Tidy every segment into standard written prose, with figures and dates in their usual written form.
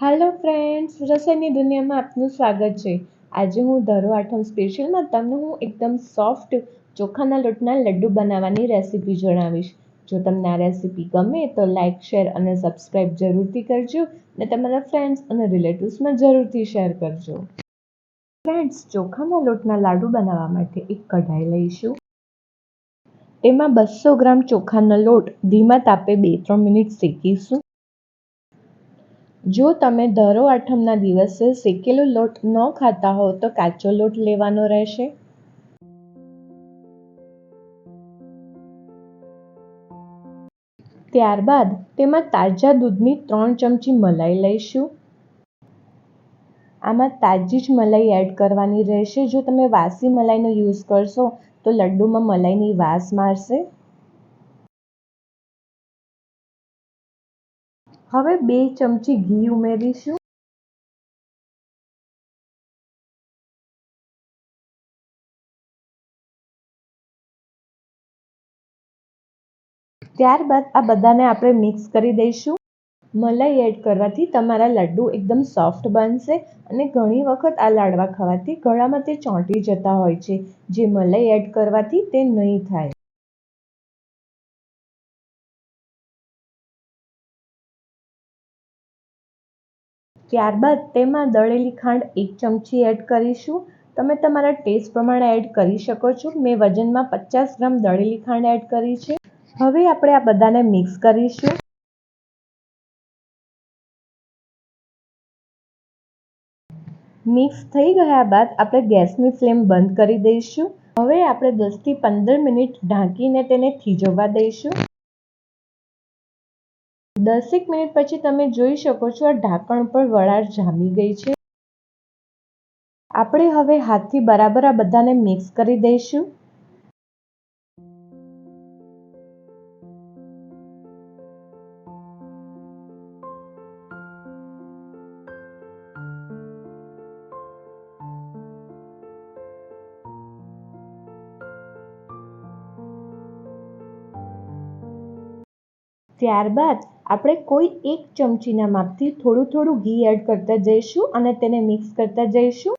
હાલો friends, રસોઈની દુનિયામાં આપનું સ્વાગત છે। આજે હું ધરો આઠમ સ્પેશિયલમાં તમને હું એકદમ સોફ્ટ ચોખાના લોટના લડ્ડુ બનાવવાની રેસીપી જણાવીશ। જો તમને આ રેસીપી ગમે તો લાઇક, શેર અને સબસ્ક્રાઈબ જરૂરથી કરજો અને તમારા ફ્રેન્ડ્સ અને રિલેટિવ્સમાં જરૂરથી શેર કરજો। ફ્રેન્ડ્સ, ચોખાના લોટના લાડુ બનાવવા માટે એક કઢાઈ લઈશું। તેમાં 200 ગ્રામ ચોખાનો લોટ ધીમા તાપે 2-3 મિનિટ શેકીશું। જો તમે ધરો આઠમના દિવસે શેકેલો લોટ ન ખાતા હો તો કાચો લોટ લેવાનો રહેશે। ત્યારબાદ તેમાં તાજા દૂધની 3 ચમચી મલાઈ લઈશું। આમાં તાજી જ મલાઈ એડ કરવાની રહેશે। જો તમે વાસી મલાઈનો યુઝ કરશો તો લડ્ડુમાં મલાઈની વાસ મારશે। હવે 2 ચમચી ઘી ઉમેરીશું। ત્યારબાદ આ બધાને આપણે મિક્સ કરી દઈશું। મલાઈ એડ કરવાથી તમારા લડ્ડુ એકદમ સોફ્ટ બનશે અને ઘણી વખત આ લાડવા ખાવાથી ગળામાં તે ચોંટી જતા હોય છે, જે મલાઈ એડ કરવાથી તે નહીં થાય। ત્યારબાદ તેમાં દળેલી ખાંડ 1 ચમચી એડ કરીશું। તમે તમારા ટેસ્ટ પ્રમાણે એડ કરી શકો છો। મેં વજનમાં 50 ગ્રામ દળેલી ખાંડ એડ કરી છે। હવે આપણે આ બધાને મિક્સ કરીશું। મિક્સ થઈ ગયા બાદ આપણે ગેસની ફ્લેમ બંધ કરી દઈશું। હવે આપણે 10 થી 15 મિનિટ ઢાંકીને તેને થીજવવા દઈશું। 10 મિનિટ પછી તમે જોઈ શકો છો આ ઢાંકણ પર વરાળ જામી ગઈ છે। આપણે હવે હાથથી બરાબર આ બધાને મિક્સ કરી દઈશું। ત્યારબાદ આપણે કોઈ 1 ચમચીના માપથી થોડું ઘી એડ કરતા જઈશું અને તેને મિક્સ કરતા જઈશું।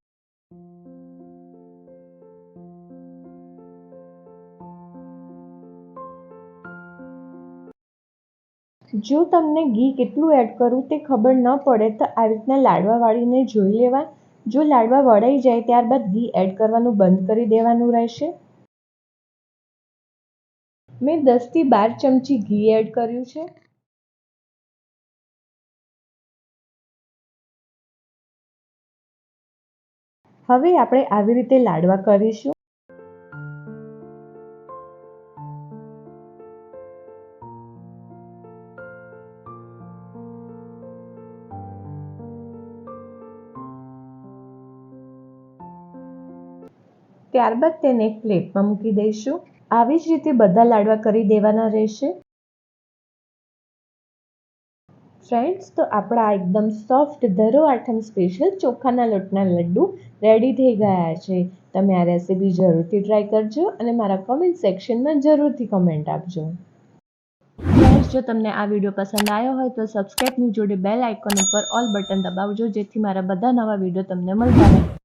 જો તમને ઘી કેટલું એડ કરવું તે ખબર ન પડે તો આ રીતના લાડવા વાળીને જોઈ લેવા। જો લાડવા વળાઈ જાય ત્યારબાદ ઘી એડ કરવાનું બંધ કરી દેવાનું રહેશે। મેં 10 થી 12 ચમચી ઘી એડ કર્યું છે। હવે આપણે આવી રીતે લાડવા કરીશું। ત્યારબાદ તેને એક પ્લેટમાં મૂકી દઈશું। આવી જ રીતે બધા લાડવા કરી દેવાના રહેશે। ફ્રેન્ડ્સ, તો આપણા એકદમ સોફ્ટ ધરો આઠમ સ્પેશિયલ ચોખાના લોટના લડ્ડુ રેડી થઈ ગયા છે। તમે આ રેસીપી જરૂરથી ટ્રાય કરજો અને મારા કમેન્ટ સેક્શનમાં જરૂરથી કમેન્ટ આપજો। ફ્રેન્ડ્સ, જો તમને આ વિડીયો પસંદ આવ્યો હોય તો સબસ્ક્રાઇબની જોડે બેલ આઇકોન ઉપર ઓલ બટન દબાવજો, જેથી મારા બધા નવા વિડીયો તમને મળતા રહે।